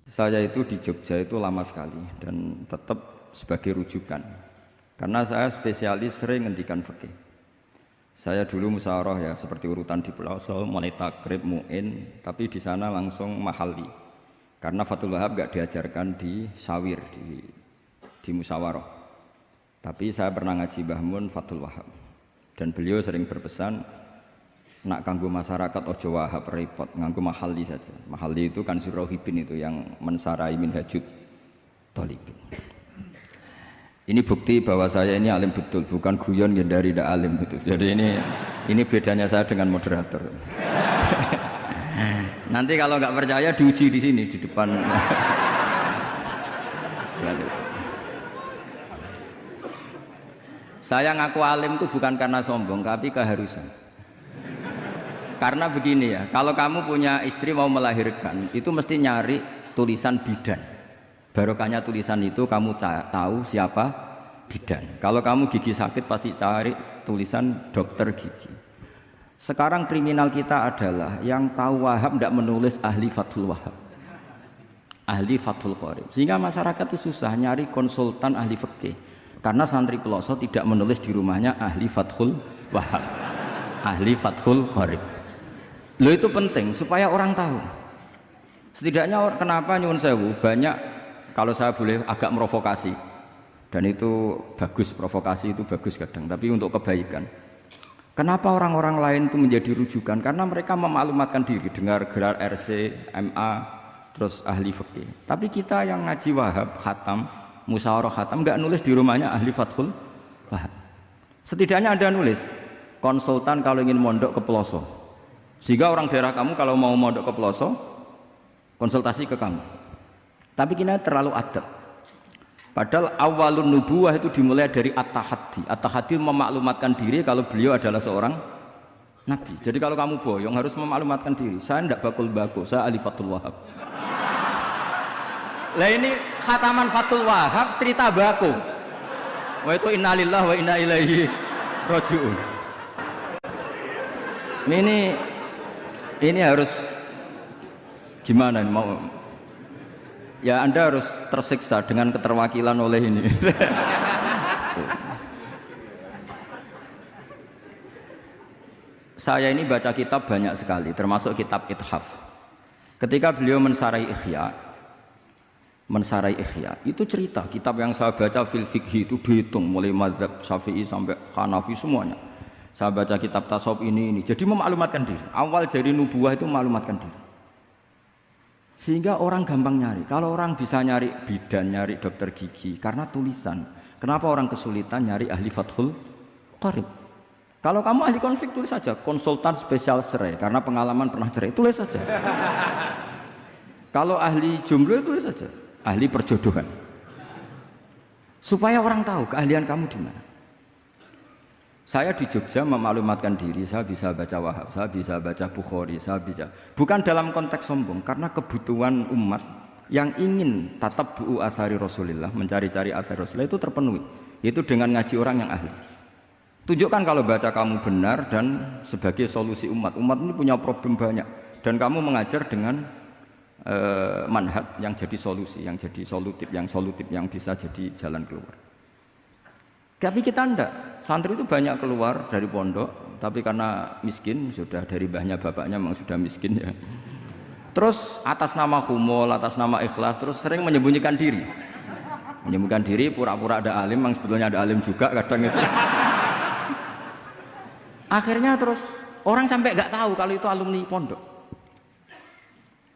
Saya itu di Jogja itu lama sekali dan tetap sebagai rujukan. Karena saya spesialis sering ngendikan fikih. Saya dulu musyawarah ya seperti urutan di Pelosok, mulai takrib, mu'in, tapi di sana langsung mahalli. Karena Fathul Wahab gak diajarkan di sawir, di musyawarah. Tapi saya pernah ngaji Mbah Mun Fathul Wahab. Dan beliau sering berpesan, nak kanggo masyarakat ojo wahab repot, nganggo mahalli saja. Mahalli itu kan Rohibin itu yang mensarai minhajud thalibin. Ini bukti bahwa saya ini alim betul, bukan guyon dari tidak alim gitu. Jadi ini bedanya saya dengan moderator. Nanti kalau nggak percaya diuji di sini di depan. Saya ngaku alim itu bukan karena sombong, tapi keharusan. Karena begini ya, kalau kamu punya istri mau melahirkan, itu mesti nyari tulisan bidan. Barokahnya tulisan itu kamu tahu siapa bidan. Kalau kamu gigi sakit pasti cari tulisan dokter gigi. Sekarang kriminal kita adalah yang tahu Wahab tidak menulis ahli Fathul Wahab, ahli Fathul Qorib. Sehingga masyarakat itu susah nyari konsultan ahli fikih. Karena santri Pelosok tidak menulis di rumahnya ahli Fathul Wahab, ahli Fathul Qorib. Lo itu penting supaya orang tahu. Setidaknya kenapa nyuwun sewu banyak. Kalau saya boleh agak merovokasi, dan itu bagus, provokasi itu bagus kadang, tapi untuk kebaikan. Kenapa orang-orang lain itu menjadi rujukan? Karena mereka memaklumatkan diri, dengar gelar RC, MA, terus ahli fikih. Tapi kita yang ngaji Wahab, khatam, musyawarah khatam, nggak nulis di rumahnya ahli Fathul Wahab. Setidaknya Anda nulis, konsultan kalau ingin mondok ke Pelosok. Sehingga orang daerah kamu kalau mau mondok ke Pelosok, konsultasi ke kamu. Tapi kita terlalu adab. Padahal awalun nubuwah itu dimulai dari at-tahaddi. At-tahaddi memaklumatkan diri kalau beliau adalah seorang nabi. Jadi kalau kamu boyong harus memaklumatkan diri. Saya tidak bakul-bakul, saya ahli Fathul Wahab. Lah ini khataman Fathul Wahab cerita baku. Wah itu innalillah wa inna ilaihi raji'un. Ini harus gimana mau? Ya Anda harus tersiksa dengan keterwakilan oleh ini. Saya ini baca kitab banyak sekali, termasuk kitab Ithaf. Ketika beliau mensarai Ihya, itu cerita kitab yang saya baca fil fikhi itu dihitung mulai mazhab Syafi'i sampai Hanafi semuanya. Saya baca kitab tasawuf ini. Jadi memaklumatkan diri. Awal dari nubuwah itu memaklumatkan diri. Sehingga orang gampang nyari. Kalau orang bisa nyari bidan, nyari dokter gigi karena tulisan. Kenapa orang kesulitan nyari ahli Fathul Qorib? Kalau kamu ahli konflik tulis saja, konsultan spesial cerai karena pengalaman pernah cerai, tulis saja. Kalau ahli jomblo tulis saja, ahli perjodohan. Supaya orang tahu keahlian kamu di mana. Saya di Jogja memaklumatkan diri, saya bisa baca Wahab, saya bisa baca Bukhari, saya bisa. Bukan dalam konteks sombong, karena kebutuhan umat yang ingin tatap bu'u asari Rasulullah, mencari-cari asari Rasulullah itu terpenuhi. Itu dengan ngaji orang yang ahli. Tunjukkan kalau baca kamu benar dan sebagai solusi umat. Umat ini punya problem banyak. Dan kamu mengajar dengan manhaj yang jadi solusi, yang jadi solutif, yang bisa jadi jalan keluar. Tapi kita enggak, santri itu banyak keluar dari pondok, tapi karena miskin, sudah dari mbahnya bapaknya memang sudah miskin ya. Terus atas nama humul, atas nama ikhlas, terus sering menyembunyikan diri. Menyembunyikan diri, pura-pura ada alim, memang sebetulnya ada alim juga kadang itu. Akhirnya terus orang sampai enggak tahu kalau itu alumni pondok.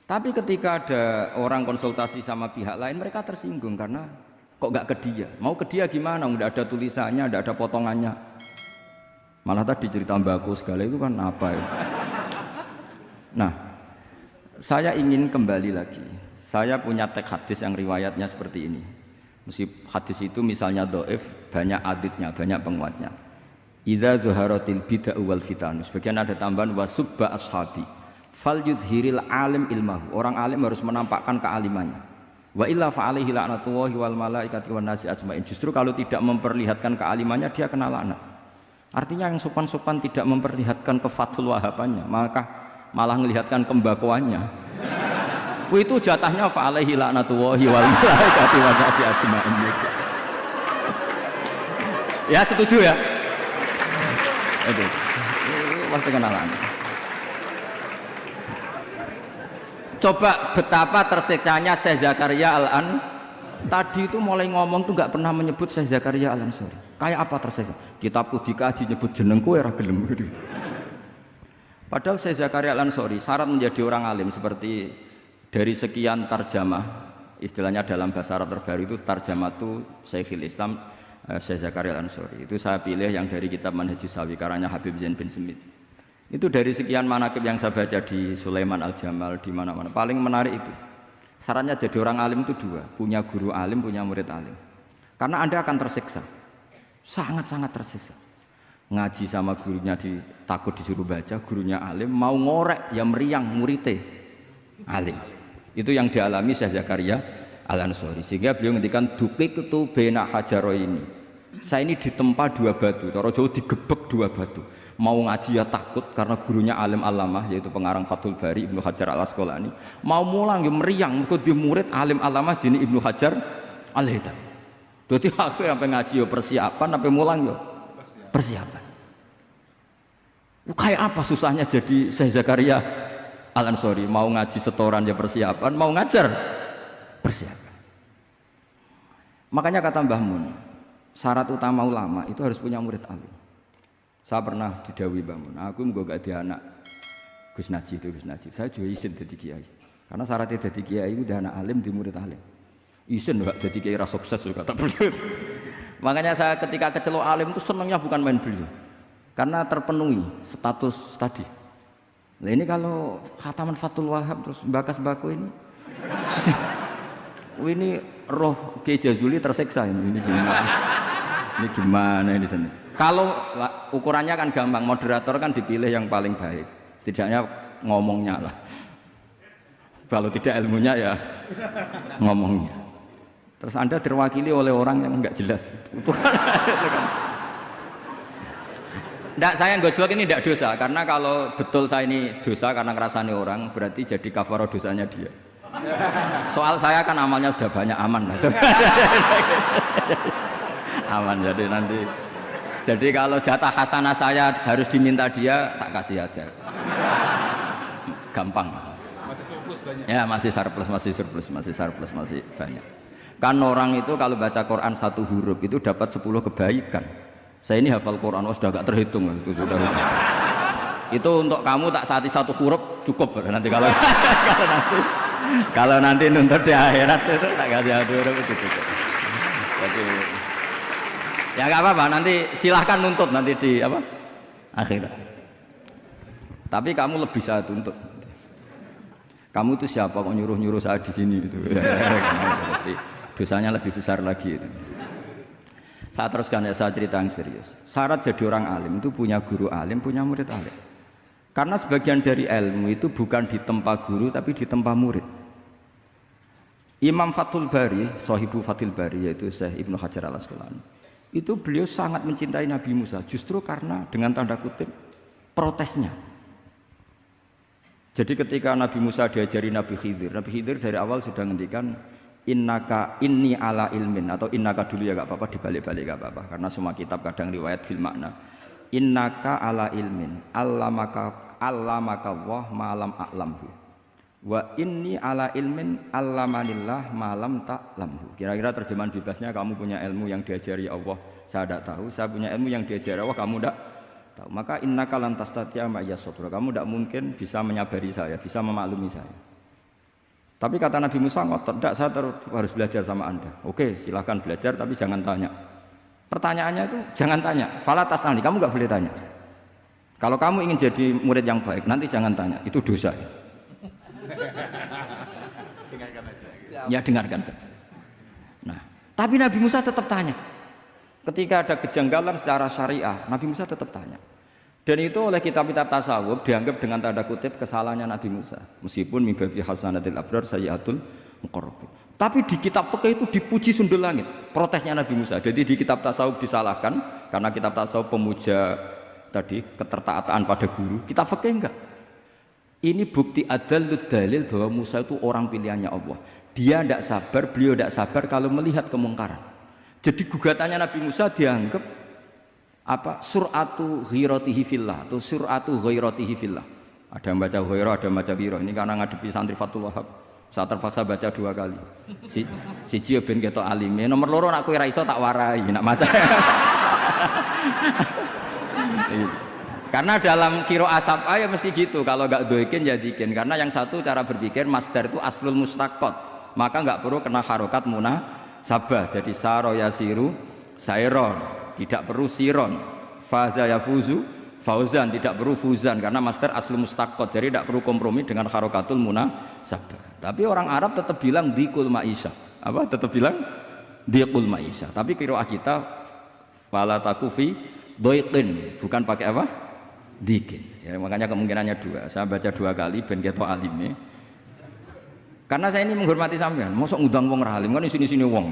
Tapi ketika ada orang konsultasi sama pihak lain, mereka tersinggung karena kok nggak ke dia? Mau ke dia gimana? Nggak ada tulisannya, nggak ada potongannya. Malah tadi cerita mbako segala itu kan apa ya? Nah, saya ingin kembali lagi. Saya punya teks hadis yang riwayatnya seperti ini. Mesti hadis itu misalnya dhaif, banyak aditnya, banyak penguatnya. Idza zuharatil bid'ah wal fitan. Sebagian ada tambahan wasubba ashabi. Fal yudhiril alim ilmahu. Orang alim harus menampakkan kealimannya. Wa illa fa'alaihi la'natullahi wal malaikati wan nasi ajmain. Justru kalau tidak memperlihatkan kealimannya dia kena laknat. Artinya yang sopan-sopan tidak memperlihatkan kefathul wahabannya, maka malah melihatkan kembakoannya. Itu jatahnya fa alaihi laknatullahi wal malaikati wan nasi ajmain. Ya setuju ya? Itu. Pasti kenalan. Coba betapa tersiksanya Syekh Zakaria Al-An tadi itu mulai ngomong tuh nggak pernah menyebut Syekh Zakaria Al-Ansori. Kayak apa tersiksa? Kitabku dikaji nyebut jenengku ya gelem gitu. Padahal Syekh Zakaria Al-Ansori syarat menjadi orang alim seperti dari sekian tarjamah, istilahnya dalam bahasa Arab terbaru itu tarjamatu Syekhul Islam Syekh Zakaria Al-Ansori. Itu saya pilih yang dari kitab Manhajus Sawi karannya Habib Zain bin Smith. Itu dari sekian manaqib yang saya baca di Sulaiman Al-Jamal di mana-mana paling menarik itu. Syaratnya jadi orang alim itu dua, punya guru alim, punya murid alim. Karena Anda akan tersiksa. Sangat-sangat tersiksa. Ngaji sama gurunya takut disuruh baca, gurunya alim, mau ngorek ya meriang muridnya alim. Itu yang dialami Syekh Zakaria Al-Ansori. Sehingga beliau ngendikan duqiqtu baina hajaro ini. Saya ini ditempa dua batu, cara Jawa digebek dua batu. Mau ngaji ya takut karena gurunya alim alamah yaitu pengarang Fathul Bari Ibnu Hajar Al-Asqalani. Mau mulang ya meriang mergo di murid alim alamah jenis Ibnu Hajar Al-Haytham. Dadi aku sampai ngaji ya persiapan sampai mulang ya persiapan. Kayak apa susahnya jadi Syekh Zakaria Al-Ansori, mau ngaji setoran ya persiapan, mau ngajar persiapan. Makanya kata Mbah Mun, syarat utama ulama itu harus punya murid alim. Saya pernah didhawuhi Mbah Mun, aku muga gak di anak Gus Najih itu Gus Najih. Saya juga izin jadi kiai. Karena syaratnya jadi kiai itu anak alim di murid alim. Izin enggak jadi kiai ra sukses juga tak beliau. Makanya saya ketika kecelok alim itu senangnya bukan main beliau. Karena terpenuhi status tadi. Nah ini kalau khataman Fathul Wahab terus bakas-baku ini. Ini roh Kiai Jazuli tersiksa ini gimana? Ini gimana ini sini? Kalau ukurannya kan gampang, moderator kan dipilih yang paling baik, setidaknya ngomongnya lah. Kalau tidak ilmunya ya ngomongnya. Terus Anda terwakili oleh orang yang enggak jelas. Enggak, saya gojlok ini enggak dosa, karena kalau betul saya ini dosa karena ngerasani orang, berarti jadi kafarah dosanya dia. Soal saya kan amalnya sudah banyak, aman lah. Aman, jadi nanti. Jadi kalau jatah hasanah saya harus diminta dia, tak kasih aja. Gampang. Masih surplus banyak. Ya masih surplus, masih banyak. Kan orang itu kalau baca Quran satu huruf itu dapat 10 kebaikan. Saya ini hafal Quran, sudah gak terhitung itu sudah. Itu untuk kamu tak saati satu huruf cukup nanti kalau nanti nuntut di akhirat itu tak kasih satu huruf itu cukup. Jadi, ya nggak apa-apa, nanti silahkan nuntut nanti di apa akhirat. Tapi kamu lebih saya tuntut. Kamu itu siapa kok nyuruh saya di sini itu? Dosanya lebih besar lagi itu. Saya teruskan ya, saya cerita yang serius. Syarat jadi orang alim itu punya guru alim, punya murid alim. Karena sebagian dari ilmu itu bukan ditempa guru tapi ditempa murid. Imam Fathul Bari, Shahibu Fathul Bari yaitu Syekh Ibnu Hajar Al-Asqalani. Itu beliau sangat mencintai Nabi Musa justru karena dengan tanda kutip protesnya. Jadi ketika Nabi Musa diajari Nabi Khidir dari awal sudah ngendikan innaka inni ala ilmin, atau innaka dulu ya gak apa-apa, dibalik-balik gak apa-apa karena semua kitab kadang riwayat bil makna. Innaka ala ilmin allamaka wah ma'lam a'lamhu wa inni ala ilmin allamanillah ma'lam ta'lamhu. Kira-kira terjemahan bebasnya, kamu punya ilmu yang diajari Allah saya tidak tahu, saya punya ilmu yang diajari Allah kamu tidak tahu, maka innaka lan tastati'a ma'iyya sabra, kamu tidak mungkin bisa menyabari saya, bisa memaklumi saya. Tapi kata Nabi Musa, tidak, saya harus belajar sama Anda. Oke, silahkan belajar, tapi jangan tanya. Pertanyaannya itu jangan tanya. Fala tas'alni, kamu nggak boleh tanya. Kalau kamu ingin jadi murid yang baik, nanti jangan tanya. Itu dosa. Dengarkan aja. Ya dengarkan saja. Nah, tapi Nabi Musa tetap tanya. Ketika ada kejanggalan secara syariah, Nabi Musa tetap tanya. Dan itu oleh kitab-kitab tasawuf dianggap dengan tanda kutip kesalahannya Nabi Musa. Meskipun mimbabi hasanatil abrar sayyiatul muqarrabin. Tapi di kitab fikih itu dipuji sundul langit protesnya Nabi Musa. Jadi di kitab tasawuf disalahkan karena kitab tasawuf pemuja tadi ketertaataan pada guru. Kitab fikih enggak. Ini bukti adallud dalil bahwa Musa itu orang pilihannya Allah. Dia tidak sabar, beliau tidak sabar kalau melihat kemungkaran. Jadi gugatannya Nabi Musa dianggap apa? Sur'atu ghiratihi fillah atau sur'atu ghairatihi fillah. Ada yang baca ghairah, ada yang baca wirah. Ini karena ngadepi santri Fathul Wahab. Saya terpaksa baca 2 kali. Siji ben ketok alime, nomor loro nak kowe ra iso tak warai, nak maca. Karena dalam kiro asap ya mesti gitu, kalau nggak doikin ya dikin. Karena yang satu cara berpikir masdar itu aslul mustaqot, maka nggak perlu kena harokat munasabah. Jadi saro yasiru sairon, tidak perlu siron. Faza yafuzu fauzan, tidak perlu fuzan karena masdar aslul mustaqot. Jadi tidak perlu kompromi dengan harokatul munasabah. Tapi orang Arab tetap bilang dikul maisha. Apa? Tetap bilang dikul maisha. Tapi kiroah kita fala takufi doikin, bukan pakai apa? Dikin. Ya, makanya kemungkinannya 2. Saya baca 2 kali ben ketok alime. Karena saya ini menghormati sampean. Mosok ngundang wong ra alim kan sini-sini wong.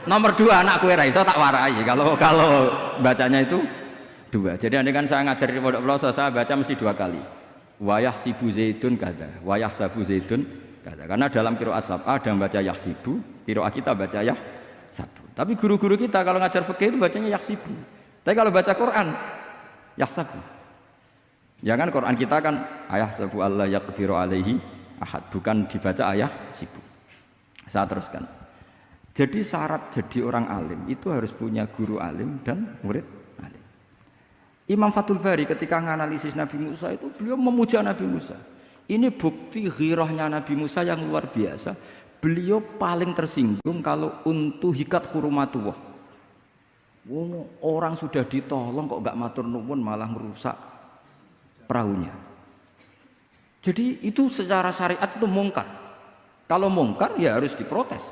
Nomor 2 anak kowe ra iso tak warai. Kalau bacanya itu 2. Jadi andai kan saya ngajar di pondok pelosok saya baca mesti 2 kali. Wayah sibu zaitun kada. Wayah sabu zaitun kada. Karena dalam qiraat sab'ah ada yang baca yahsibu, qiraat kita baca yahsabu. Tapi guru-guru kita kalau ngajar fikih itu bacanya yahsibu. Tapi kalau baca Quran, yahsabu. Ya kan Quran kita kan ayah sabu Allah yaqdiru alaihi ahad, bukan dibaca ayah sibu. Saya teruskan. Jadi syarat jadi orang alim itu harus punya guru alim dan murid alim. Imam Fathul Bari ketika menganalisis Nabi Musa itu beliau memuja Nabi Musa. Ini bukti ghirahnya Nabi Musa yang luar biasa. Beliau paling tersinggung kalau untuhikat hurumatullah. Orang sudah ditolong kok gak matur nuwun malah merusak perahunya. Jadi itu secara syariat itu mungkar. Kalau mungkar ya harus diprotes.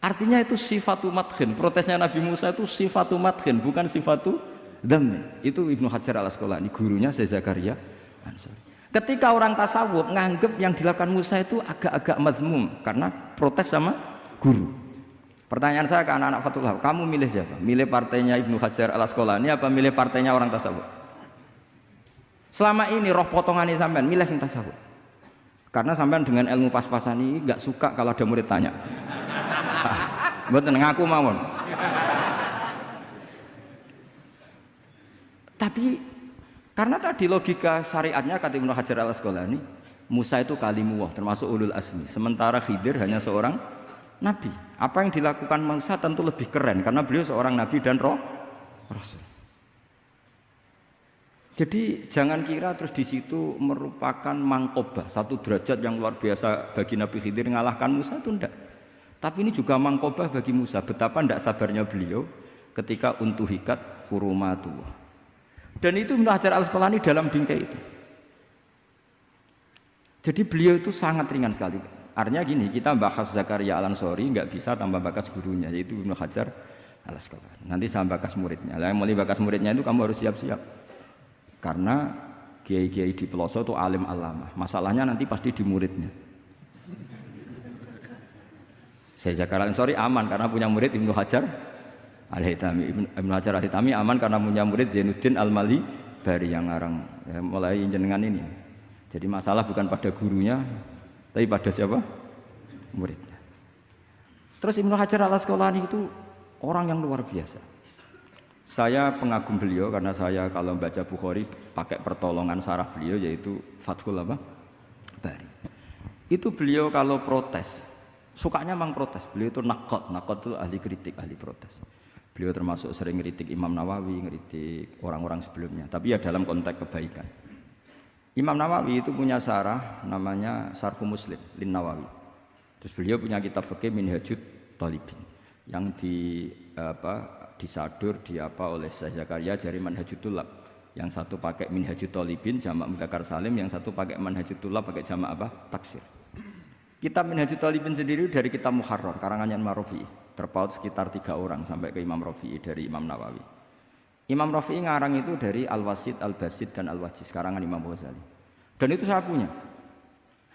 Artinya itu sifatu madkhin. Protesnya Nabi Musa itu sifatu madkhin, bukan sifatu dhammin. Itu Ibnu Hajar al-Asqalani, gurunya Syekh Zakaria Ansari. Ketika orang tasawuf nganggep yang dilakukan Musa itu agak-agak mazmum karena protes sama guru. Pertanyaan saya ke anak-anak Fathul Wahab, kamu milih siapa? Milih partainya Ibnu Hajar al-Asqalani apa milih partainya orang tasawuf? Selama ini roh potongan ini sampean milih sing tasawuf. Karena sampean dengan ilmu pas-pasan ini nggak suka kalau ada murid tanya. Mboten ngaku mawon. Tapi karena tadi logika syariatnya kata Ibnu Hajar al-Asqalani, Musa itu kalimullah termasuk ulul azmi, sementara Khidir hanya seorang nabi. Apa yang dilakukan Musa tentu lebih keren karena beliau seorang nabi dan rasul. Jadi jangan kira terus di situ merupakan mangkobah, satu derajat yang luar biasa bagi Nabi Khidir mengalahkan Musa itu enggak. Tapi ini juga mangkobah bagi Musa, betapa enggak sabarnya beliau ketika untuhikat hurumatullah. Dan itu Ibnu Hajar al-Asqalani dalam bingkai itu. Jadi beliau itu sangat ringan sekali. Artinya gini, kita bahas Zakaria al-Ansori nggak bisa tambah bakas gurunya, yaitu Ibnu Hajar al-Asqalani. Nanti sama bakas muridnya. Yang mulai bakas muridnya itu kamu harus siap-siap. Karena kiai-kiai di pelosok itu alim alama. Masalahnya nanti pasti di muridnya. Saya Zakaria al-Ansori aman karena punya murid Ibnu Hajar Al-Haytami. Ibnu Hajar Al-Haytami aman karena punya murid Zainuddin Al-Mali Bari yang ngarang ya, mulai jenengan ini. Jadi masalah bukan pada gurunya tapi pada siapa? Muridnya. Terus Ibnu Hajar Al-Asqalani itu orang yang luar biasa. Saya pengagum beliau karena saya kalau baca Bukhari pakai pertolongan sarah beliau yaitu Fathul Bari. Itu beliau kalau protes sukanya memang protes. Beliau itu nakot itu ahli kritik, ahli protes. Beliau termasuk sering ngeritik Imam Nawawi, ngeritik orang-orang sebelumnya. Tapi ya dalam konteks kebaikan. Imam Nawawi itu punya sarah namanya Sarhu Muslim Lin Nawawi. Terus beliau punya kitab fikih Minhajut Thalibin yang disadur oleh Syekh Zakaria dari Manhajut Tulab. Yang satu pakai Minhajut Thalibin jamak mudzakkar salim, yang satu pakai Manhajut Tulab pakai jamak taksir. Kitab Minhajut Thalibin sendiri dari kitab Muharrar karangan Imam Rafi'i. Terpaut sekitar 3 orang sampai ke Imam Rafi'i dari Imam Nawawi. Imam Rafi'i ngarang itu dari Al-Wasid, Al-Basid dan Al-Wajiz karangan Imam Ghazali. Dan itu saya punya.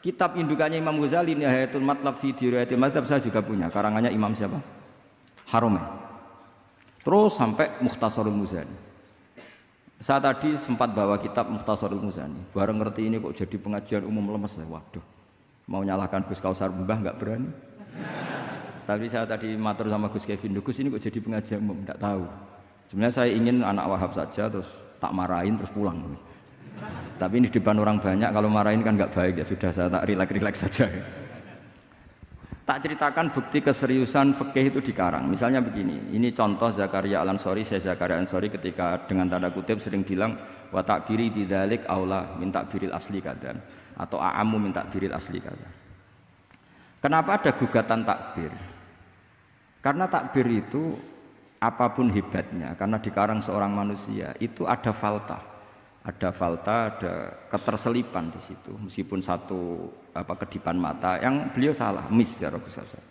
Kitab indukannya Imam Ghazali Nihayatul Matlab fi Dirayatil Mazhab saya juga punya karangannya Imam siapa? Haromen. Terus sampai Mukhtasarul Muzani. Saya tadi sempat bawa kitab Mukhtasarul Muzani. Bareng ngerti ini kok jadi pengajian umum lemes. Waduh, mau nyalahkan Gus Kausar Mbah nggak berani. Tapi saya tadi matur sama Gus Kevin, Gus ini kok jadi pengajian umum, nggak tahu. Sebenarnya saya ingin anak Wahab saja, terus tak marahin terus pulang. Tapi ini di depan orang banyak, kalau marahin kan nggak baik ya sudah saya tak rileks saja. Tak ceritakan bukti keseriusan fikih itu dikarang. Misalnya begini, ini contoh Zakaria Al-Ansori, saya Zakaria Al-Ansori ketika dengan tanda kutip sering bilang wa takbiri bidzalik aula min takbiril asli kadan atau a'ammu min takbiril asli kadan. Kenapa ada gugatan takbir? Karena takbir itu apapun hebatnya, karena dikarang seorang manusia itu ada falta. Ada keterselipan di situ, meskipun satu kedipan mata yang beliau salah, miss ya Rasulullah.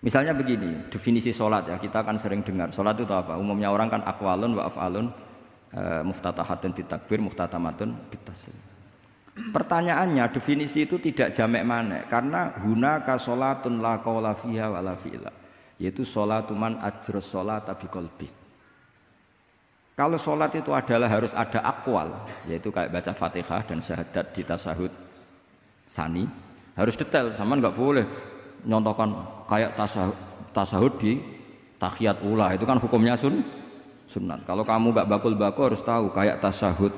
Misalnya begini, definisi sholat ya, kita akan sering dengar sholat itu apa? Umumnya orang kan aqwalun wa af'alun, muftatahatun bitakbir, muftatamatun bitaslim. Pertanyaannya, definisi itu tidak jamek manek, karena hunaka sholatun la qawla fiha wa la fi'la, yaitu sholatu man ajros sholata biqalbi. Kalau sholat itu adalah harus ada akwal, yaitu kayak baca Fatihah dan syahadat di tasahud sani, harus detail, sama nggak boleh nyontohkan kayak tasahud di tahiyat ula, itu kan hukumnya sunat. Kalau kamu nggak bakul-bakul harus tahu kayak tasahud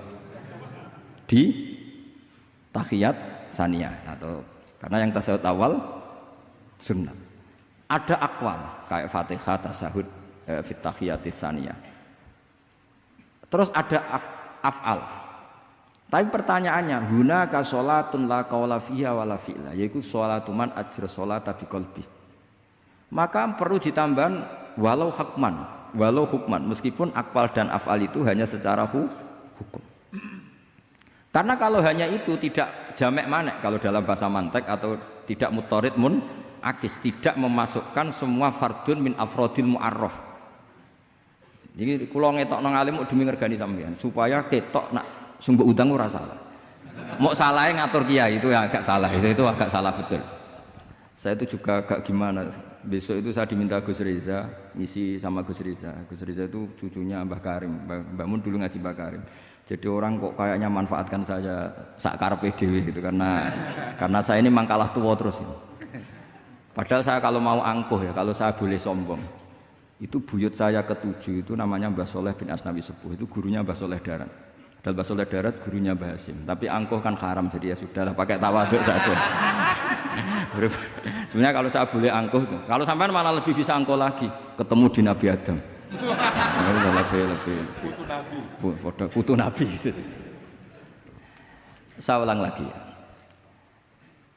di tahiyat saniyah, atau karena yang tasahud awal sunat. Ada akwal kayak Fatihah tasahud fit tahiyatis saniyah. Terus ada af'al. Tapi pertanyaannya, hunaka sholatun la qawla fiha wa la fi'la, yaitu sholatu man ajra sholata biqalbi. Maka perlu ditambah walau hukman, meskipun akwal dan af'al itu hanya secara hukum. Karena kalau hanya itu tidak jamek manek kalau dalam bahasa mantek, atau tidak mutorid akis, tidak memasukkan semua fardun min afrodil mu'arraf. Jadi kula ngetok nang alim demi ngergani sampean supaya ketok nak sumber utang ora salah. Mau salahnya ngatur kiai itu ya agak salah, itu agak salah betul. Saya itu juga agak gimana. Besok itu saya diminta Gus Reza ngisi sama Gus Reza. Gus Reza itu cucunya Mbah Karim. Mbah Mun dulu ngaji Mbah Karim. Jadi orang kok kayaknya manfaatkan saya sak karepe dhewe gitu karena saya ini mangkalah tua terus. Padahal saya kalau mau angkuh ya, kalau saya boleh sombong. Itu buyut saya ketujuh itu namanya Mbah Soleh bin Asnawi Sepuh, itu gurunya Mbah Soleh Darat. Padahal Mbah Soleh Darat gurunya Mbah Hasim, tapi angkuh kan haram, jadi ya sudahlah pakai tawaduk saja. Sebenarnya kalau saya boleh angkuh, kalau sampean malah lebih bisa angkuh lagi, ketemu di Nabi Adam. Lebih. Putu Nabi. Saya ulang lagi ya.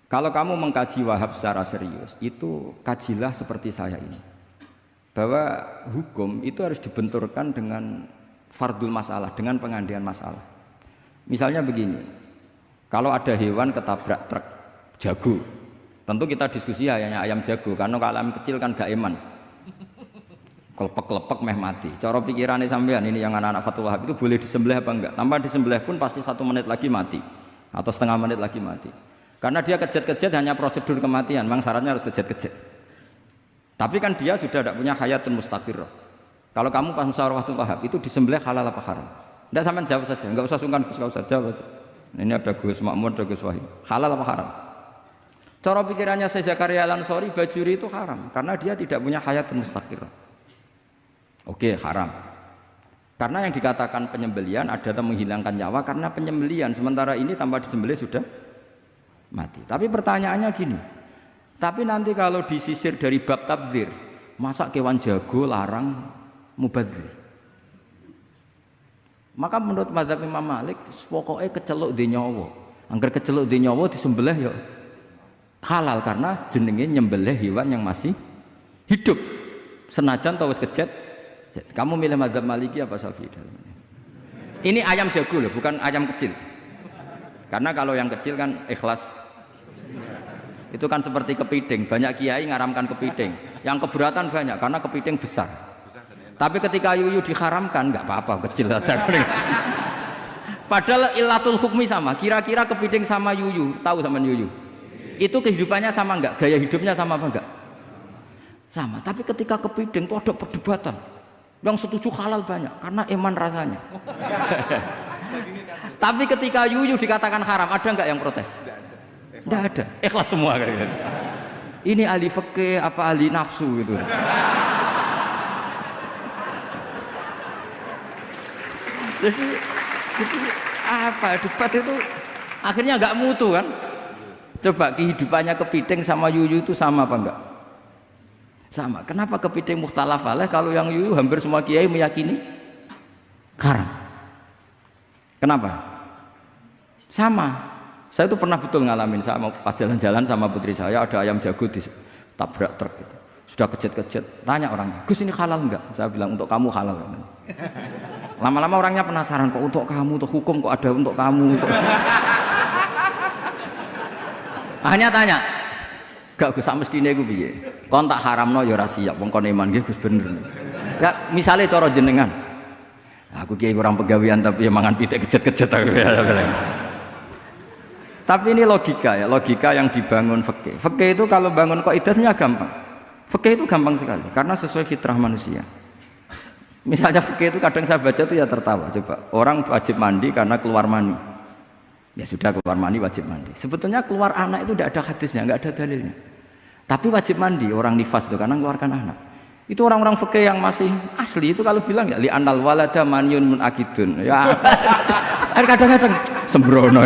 Kalau kamu mengkaji Wahab secara serius, itu kajilah seperti saya ini. Bahwa hukum itu harus dibenturkan dengan fardul masalah, dengan pengandian masalah. Misalnya begini, kalau ada hewan ketabrak truk jago, tentu kita diskusi hanya ayam jago, karena kalau ayam kecil kan gak eman, kelepek-kelepek meh mati. Cara pikirannya sampean ini yang anak-anak Fathul Wahab itu boleh disembelih apa enggak? Tanpa disembelih pun pasti 1 menit lagi mati, atau setengah menit lagi mati. Karena dia kejat-kejat hanya prosedur kematian, memang syaratnya harus kejat-kejat. Tapi kan dia sudah tidak punya hayatun mustaqirrah. Kalau kamu pas musyawarah Fathul Wahab itu disembelih halal apa haram? Tidak, sampean jawab saja, enggak usah sungkan Gus, enggak usah jawab saja. Ini ada Gus Makmur, ada Gus Wahid. Halal apa haram? Cara pikirannya Syekh Zakaria Al-Ansori, bajuri itu haram karena dia tidak punya hayatun mustaqirrah. Oke, haram. Karena yang dikatakan penyembelian adalah menghilangkan nyawa karena penyembelian, sementara ini tanpa disembelih sudah mati. Tapi pertanyaannya gini, tapi nanti kalau disisir dari bab tabdzir, masa kewan jago larang mubadzir? Maka menurut mazhab Imam Malik, pokoknya keceluk di nyawa. Angger keceluk di nyawa disembelih ya halal karena jenenge nyembelih hewan yang masih hidup. Senajan tau wis kejet. Kamu milih mazhab Maliki apa Syafi'i? Ini ayam jago loh, bukan ayam kecil. Karena kalau yang kecil kan ikhlas. Itu kan seperti kepiting, banyak kiai ngaramkan kepiting. Yang keberatan banyak karena kepiting besar. Tapi ketika yuyu diharamkan nggak apa-apa, kecil saja. Padahal ilatul hukmi sama. Kira-kira kepiting sama yuyu, tahu sama yuyu? Itu kehidupannya sama enggak? Gaya hidupnya sama apa enggak? Sama. Tapi ketika kepiting itu ada perdebatan. Yang setuju halal banyak karena iman rasanya. Tapi ketika yuyu dikatakan haram, ada nggak yang protes? Tidak ada. Ikhlas semua kayak gitu. Ini ahli fikih apa ahli nafsu gitu. Jadi apa debat itu akhirnya nggak mutu kan? Coba kehidupannya kepiting sama yuyu itu sama apa enggak? Sama. Kenapa kepiting mukhtalaf alaih kalau yang yuyu hampir semua kiai meyakini haram? Kenapa? Sama. Saya itu pernah betul ngalamin, saya mau pas jalan-jalan sama putri saya ada ayam jago ditabrak truk gitu. Sudah kejet-kejet, tanya orangnya, Gus ini halal enggak? Saya bilang untuk kamu halal. Lama-lama orangnya penasaran, kok untuk kamu, untuk hukum kok ada untuk kamu untuk... Akhirnya tanya, gak Gus sak mestine iku piye? Kon tak haramno ya ora siap, wong kon iman nggih Gus bener. Ya misale cara jenengan. Aku kiai kurang pegawean tapi ya mangan pitik kejet-kejet aku. Tapi ini logika ya, logika yang dibangun fikih. Fikih itu kalau bangun kaidahnya gampang. Fikih itu gampang sekali karena sesuai fitrah manusia. Misalnya fikih itu kadang saya baca itu ya tertawa. Coba orang wajib mandi karena keluar mani. Ya sudah keluar mani wajib mandi. Sebetulnya keluar anak itu tidak ada hadisnya, nggak ada dalilnya. Tapi wajib mandi orang nifas itu karena mengeluarkan anak. Itu orang-orang fikih yang masih asli itu kalau bilang ya li anal walada maniyun munakidun. Ya kadang-kadang sembrono.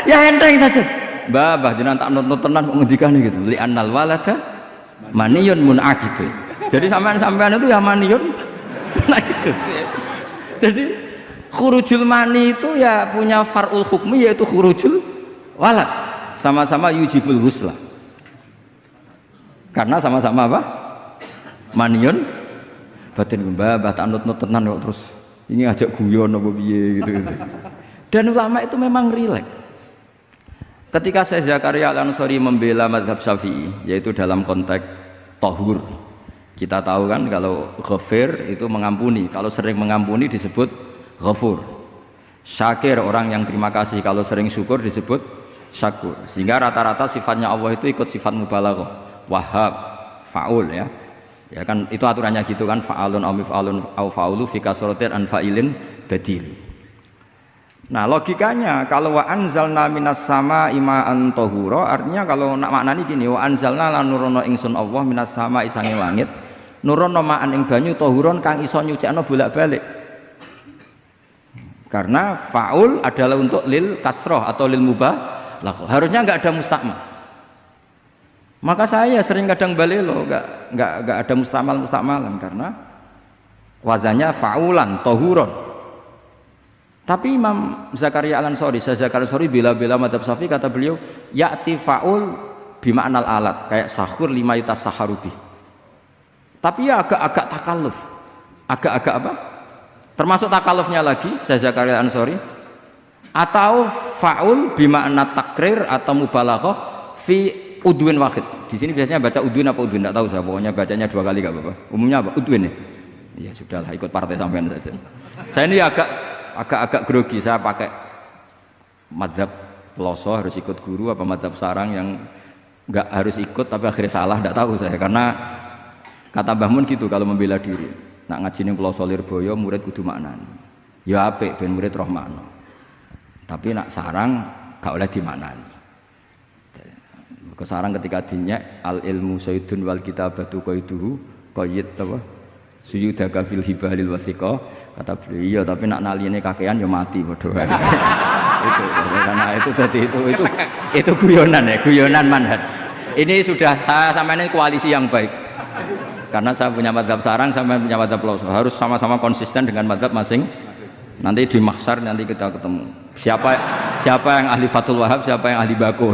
Ya enteng saja. Mbah jenengan tak nonton tenan kok ngendikane gitu. Li anal walada maniyun munakidun. Jadi sampean itu ya maniyun munakidun. Jadi khurujul mani itu ya punya far'ul hukmi yaitu khurujul walad. Sama-sama yujibul ghusla. Karena sama-sama apa? Maniyun batin mbah tak nut-nut tenan kok terus ini ajak guyon apa piye gitu. Dan ulama itu memang rileks. Ketika Syekh Zakaria Al-Ansari membela mazhab Syafi'i yaitu dalam konteks tahur. Kita tahu kan kalau ghafir itu mengampuni, kalau sering mengampuni disebut ghafur. Syakir orang yang terima kasih, kalau sering syukur disebut syakur. Sehingga rata-rata sifatnya Allah itu ikut sifat mubalaghah, wahhab, faul ya. Ya kan itu aturannya gitu kan, fa'alun aw mif'alun aw fa'ulu fi kasratin an fa'ilin badil. Nah, logikanya kalau wa anzalna minas sama ima'an tahura, artinya kalau nak maknani gini, wa anzalna lan nurono ingsun Allah minas sama isane langit, nurono ma'an ing banyu tahuron kang iso nyucikno bolak-balik. Karena faul adalah untuk lil kasroh atau lil mubah, harusnya nggak ada mustakmal. Maka saya sering kadang balelo nggak ada mustakmalan karena wazannya faulan tohuron. Tapi Imam Zakaria Al-Ansari, Zakaria Al-Ansari bela-bela madzhab Syafi'i, kata beliau ya'ti faul bima'nal alat kayak sahur lima yutas saharubi. Tapi ya agak-agak takalluf, agak-agak apa? Termasuk takallufnya lagi Zakaria Al-Ansari, atau faul bima'na takrir atau mubalaghah fi udwin wahid. Di sini biasanya baca udwin apa udwin, tidak tahu saya, pokoknya bacanya 2 kali gak apa-apa. Umumnya apa? Udwin ya? Ya sudahlah, ikut partai sampean saja. Saya ini agak grogi, saya pakai madzhab peloso harus ikut guru apa madzhab sarang yang nggak harus ikut tapi akhirnya salah, tidak tahu saya, karena kata Mbah Mun gitu kalau membela diri, nak ngaji ning peloso Lirboyo murid kudu maknani ya apik ben murid roh makna, tapi nak sarang gak oleh dimaknani. Ke sarang ketika dinyek al ilmu sayyidun wal kitabatu qaiduhu qayyid apa suyudaka fil hibalil wasiqah. Kata beliau, iya tapi nak naline kakean ya mati padha wae. Itu karena itu tadi itu guyonan ya, guyonan manhaj. Ini sudah saya sampai ini koalisi yang baik. Karena saya punya madzhab sarang, saya punya madzhab peloso. Harus sama-sama konsisten dengan madzhab masing. Nanti di mahsyar nanti kita ketemu. Siapa yang ahli Fathul Wahab, siapa yang ahli Bako.